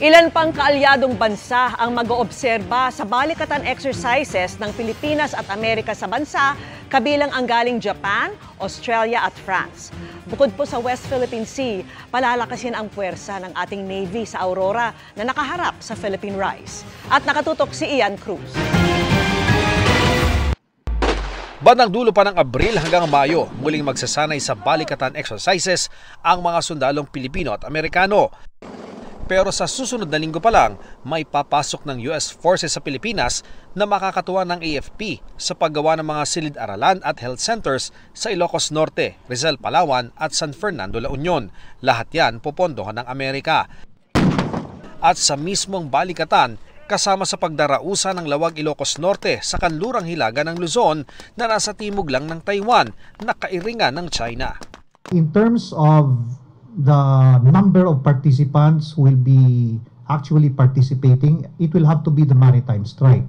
Ilan pang kaalyadong bansa ang mag-oobserba sa balikatan exercises ng Pilipinas at Amerika sa bansa, kabilang ang galing Japan, Australia at France. Bukod po sa West Philippine Sea, palalakasin ang puwersa ng ating Navy sa Aurora na nakaharap sa Philippine Rise. At nakatutok si Ian Cruz. Bandang dulo pa ng Abril hanggang Mayo, muling magsasanay sa balikatan exercises ang mga sundalong Pilipino at Amerikano. Pero sa susunod na linggo pa lang, may papasok ng US Forces sa Pilipinas na makakatuwa ng AFP sa paggawa ng mga silid-aralan at health centers sa Ilocos Norte, Rizal, Palawan at San Fernando, La Union. Lahat yan popondohan ng Amerika. At sa mismong balikatan, kasama sa pagdarausa ng Lawag Ilocos Norte sa kanlurang hilaga ng Luzon na nasa timog lang ng Taiwan na kairingan ng China. In terms of the number of participants will be actually participating, it will have to be the maritime strike,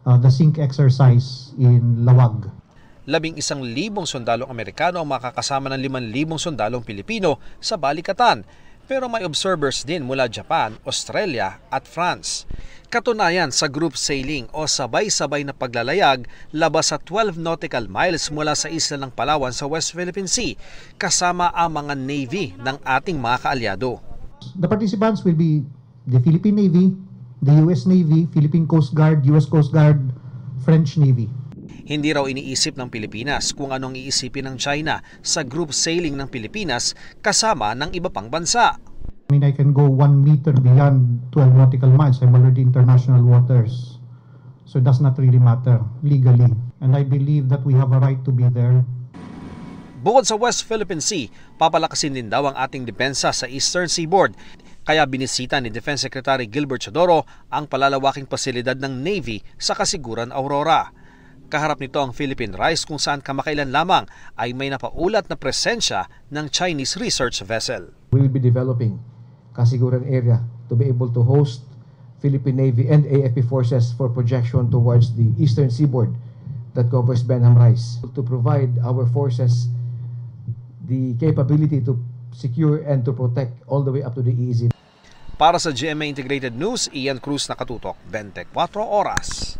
the SYNC exercise in Lawag. 11,000 sundalong Amerikano ang makakasama ng 5,000 sundalong Pilipino sa balikatan. Pero may observers din mula Japan, Australia at France. Katunayan sa group sailing o sabay-sabay na paglalayag labas sa 12 nautical miles mula sa isla ng Palawan sa West Philippine Sea, kasama ang mga Navy ng ating mga kaalyado. The participants will be the Philippine Navy, the US Navy, Philippine Coast Guard, US Coast Guard, French Navy. Hindi raw iniisip ng Pilipinas kung anong iisipin ng China sa group sailing ng Pilipinas kasama ng iba pang bansa. I mean, I can go 1 meter beyond 12 nautical miles. I'm already international waters. So it does not really matter legally. And I believe that we have a right to be there. Bukod sa West Philippine Sea, papalakasin din daw ang ating depensa sa Eastern Seaboard. Kaya binisita ni Defense Secretary Gilbert Chodoro ang palalawaking pasilidad ng Navy sa Kasiguran, Aurora. Kaharap nito ang Philippine Rise kung saan kamakailan lamang ay may napaulat na presensya ng Chinese research vessel. We will be developing Kasiguran area to be able to host Philippine Navy and AFP forces for projection towards the Eastern Seaboard that covers Benham Rise, to provide our forces the capability to secure and to protect all the way up to the EEZ. Para sa GMA Integrated News, Ian Cruz, nakatutok, 24 oras.